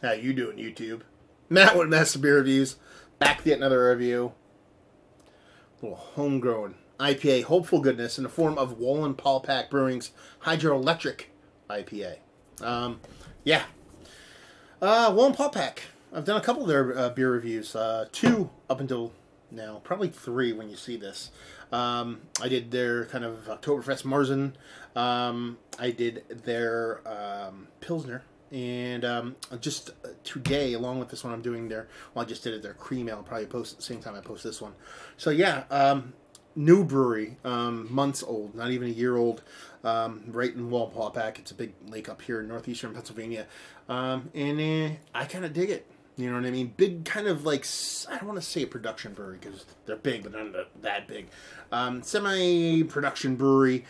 How you doing, YouTube? Matt with Master Beer Reviews. Back to yet another review. A little homegrown IPA, hopeful goodness, in the form of Wallenpaupack Brewing's Hydroelectric IPA. Wallenpaupack. I've done a couple of their beer reviews. 2 up until now. Probably 3 when you see this. I did their kind of Oktoberfest Marzen. I did their Pilsner. And just today, along with this one, I'm doing their, well, I just did it, their cream ale. I'll probably post at the same time I post this one. So yeah, new brewery, months old, not even a year old, right in Wallenpaupack. It's a big lake up here in northeastern Pennsylvania. And I kind of dig it. You know what I mean? Big kind of like, I don't want to say a production brewery because they're big, but not that big. Semi-production brewery.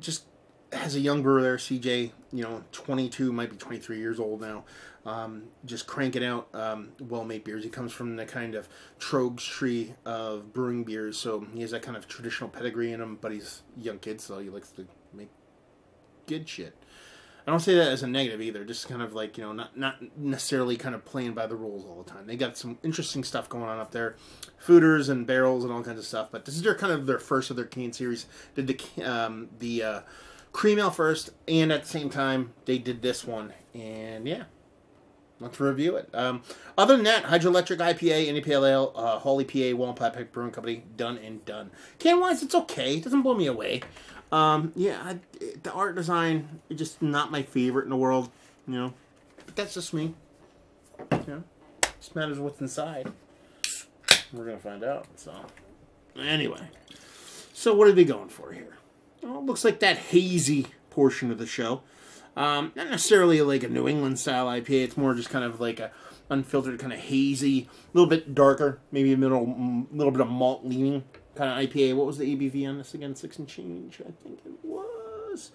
Just has a young brewer there, CJ, 22, might be 23 years old now. Just cranking out well-made beers. He comes from the kind of Trogs tree of brewing beers, so he has that kind of traditional pedigree in him, but he's a young kid, so he likes to make good shit. I don't say that as a negative either, just kind of like, not necessarily kind of playing by the rules all the time. They got some interesting stuff going on up there. Fooders and barrels and all kinds of stuff, but this is their first of their can series. Did the cream ale first, and at the same time, they did this one. And yeah, let's review it. Other than that, Hydroelectric IPA, Indy Pale Ale, Hall EPA, Wallenpaupack Brewing Company, done and done. Can-wise, it's okay. It doesn't blow me away. The art design is just not my favorite in the world, But that's just me. Just matters what's inside. We're going to find out, so. Anyway. So what are they going for here? Well, it looks like that hazy portion of the show. Not necessarily like a New England style IPA. It's more just kind of like a unfiltered, kind of hazy, a little bit darker, maybe a little bit of malt leaning kind of IPA. What was the ABV on this again? 6 and change, I think it was.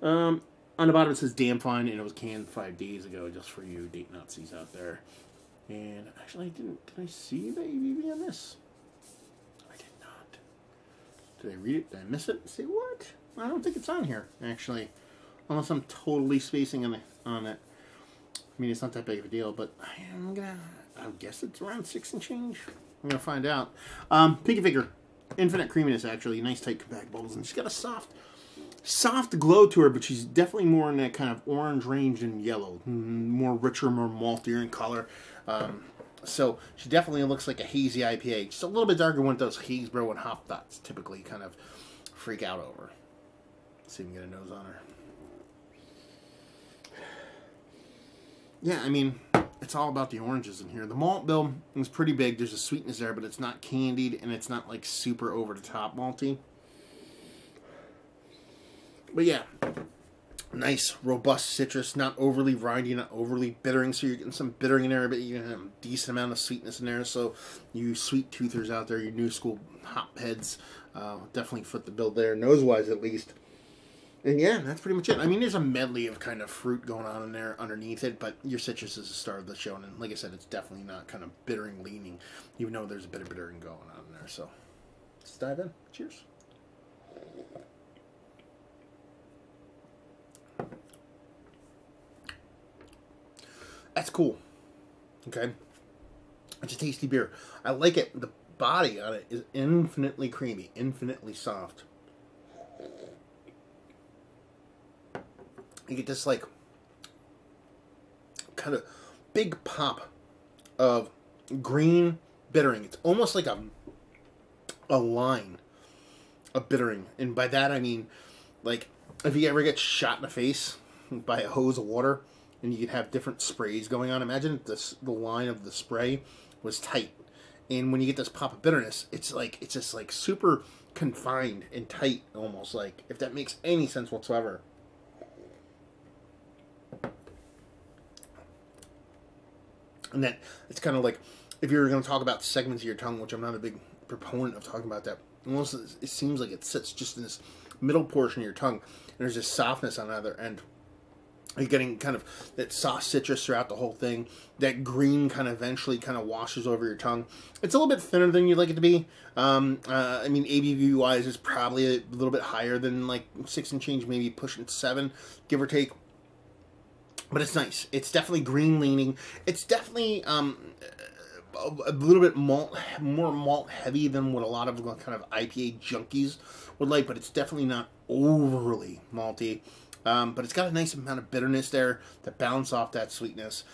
On the bottom it says damn fine, and it was canned 5 days ago, just for you date Nazis out there. And actually, did I see the ABV on this? Did I read it? Did I miss it? Say what? I don't think it's on here, actually. Unless I'm totally spacing on it. I mean, it's not that big of a deal, but I guess it's around 6 and change. I'm going to find out. Pinky Finger. Infinite creaminess, actually. Nice, tight, compact bubbles. And she's got a soft glow to her, but she's definitely more in that kind of orange range than yellow. More richer, more maltier in color. So she definitely looks like a hazy IPA. Just a little bit darker, one of those Haze-Bro and hop thoughts typically kind of freak out over. Let's see if we can get a nose on her. Yeah, I mean, it's all about the oranges in here. The malt bill is pretty big. There's a sweetness there, but it's not candied, and it's not like super over-the-top malty. But yeah, nice, robust citrus, not overly rindy, not overly bittering, so you're getting some bittering in there, but you're going to have a decent amount of sweetness in there, so you sweet toothers out there, you new school hop heads, definitely foot the bill there, nose-wise at least. And yeah, that's pretty much it. I mean, there's a medley of kind of fruit going on in there underneath it, but your citrus is the star of the show, and like I said, it's definitely not kind of bittering leaning, even though there's a bit of bittering going on in there, so let's dive in. Cheers. That's cool. Okay. It's a tasty beer. I like it. The body on it is infinitely creamy, infinitely soft. You get this, like, kind of big pop of green bittering. It's almost like a line of bittering. And by that, I mean, like, if you ever get shot in the face by a hose of water, and you could have different sprays going on. Imagine if the line of the spray was tight. And when you get this pop of bitterness, it's just like super confined and tight almost, like, if that makes any sense whatsoever. And that, it's kind of like, if you're going to talk about segments of your tongue, which I'm not a big proponent of talking about that, almost it seems like it sits just in this middle portion of your tongue. And there's this softness on the other end. You're getting kind of that soft citrus throughout the whole thing. That green kind of eventually kind of washes over your tongue. It's a little bit thinner than you'd like it to be. I mean, ABV-wise, it's probably a little bit higher than like 6 and change, maybe pushing 7, give or take. But it's nice. It's definitely green leaning. It's definitely a little bit more malt heavy than what a lot of kind of IPA junkies would like, but it's definitely not overly malty. But it's got a nice amount of bitterness there to balance off that sweetness.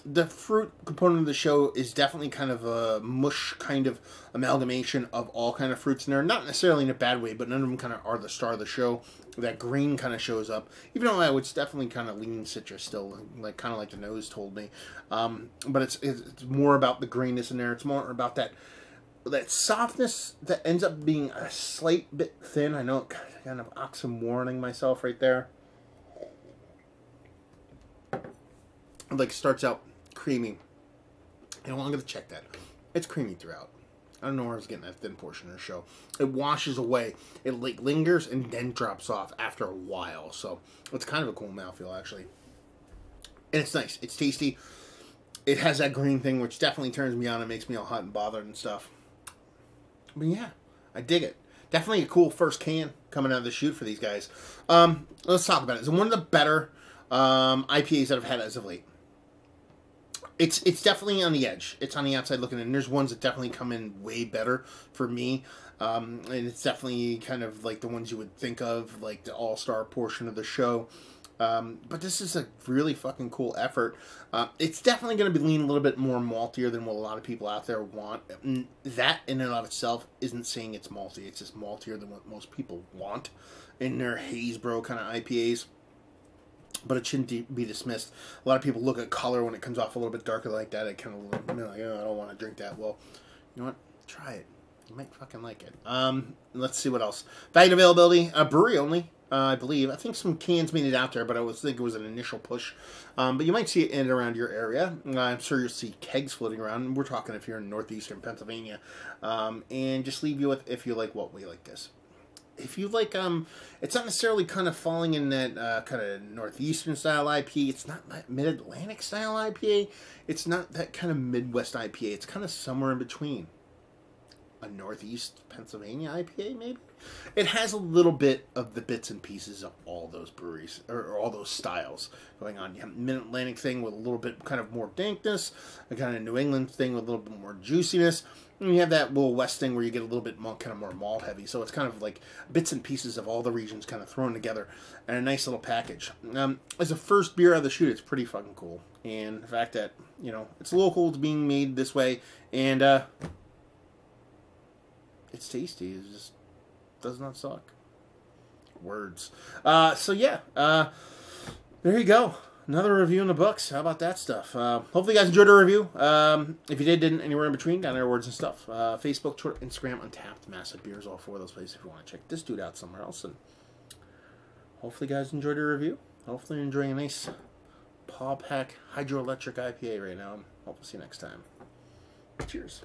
The fruit component of the show is definitely kind of a mush kind of amalgamation of all kind of fruits in there. Not necessarily in a bad way, but none of them kind of are the star of the show. That green kind of shows up, even though I would definitely kind of lean citrus still, like kind of like the nose told me. But it's more about the greenness in there. It's more about that softness that ends up being a slight bit thin. I know it kind of oxymoroning myself right there. Like starts out creamy. And I'm gonna check that. It's creamy throughout. I don't know where I was getting that thin portion of the show. It washes away. It like lingers and then drops off after a while. So it's kind of a cool mouthfeel actually. And it's nice. It's tasty. It has that green thing which definitely turns me on. It makes me all hot and bothered and stuff. But yeah, I dig it. Definitely a cool first can coming out of the chute for these guys. Let's talk about it. It's one of the better IPAs that I've had as of late. It's definitely on the edge. It's on the outside looking in. There's ones that definitely come in way better for me. And it's definitely kind of like the ones you would think of, like the all-star portion of the show. But this is a really fucking cool effort. It's definitely going to be leaning a little bit more maltier than what a lot of people out there want. That in and of itself isn't saying it's malty. It's just maltier than what most people want in their haze bro kind of IPAs. But it shouldn't be dismissed. A lot of people look at color when it comes off a little bit darker like that. It kind of like, oh, I don't want to drink that. Well, you know what? Try it. You might fucking like it. Let's see what else. Value and availability. Brewery only, I believe. I think some cans made it out there, but I think it was an initial push. But you might see it in and around your area. I'm sure you'll see kegs floating around. We're talking if you're in northeastern Pennsylvania. And just leave you with if you like what we like this. If you like, it's not necessarily kind of falling in that kind of northeastern style IPA. It's not that mid-Atlantic style IPA. It's not that kind of Midwest IPA. It's kind of somewhere in between. A northeast Pennsylvania IPA, maybe? It has a little bit of the bits and pieces of all those breweries, or all those styles going on. You have mid-Atlantic thing with a little bit kind of more dankness, a kind of New England thing with a little bit more juiciness, and you have that little West thing where you get a little bit more, kind of more malt heavy. So it's kind of like bits and pieces of all the regions kind of thrown together in a nice little package. As a first beer out of the chute, it's pretty fucking cool. And the fact that, you know, it's local, it's being made this way, and it's tasty. It just does not suck. Words. So yeah, there you go. Another review in the books. How about that stuff? Hopefully you guys enjoyed the review. If you didn't, anywhere in between, down there, words and stuff. Facebook, Twitter, Instagram, Untapped, Massive Beers, all four of those places if you want to check this dude out somewhere else. And hopefully you guys enjoyed the review. Hopefully you're enjoying a nice Paupack Hydroelectric IPA right now. Hope to see you next time. Cheers.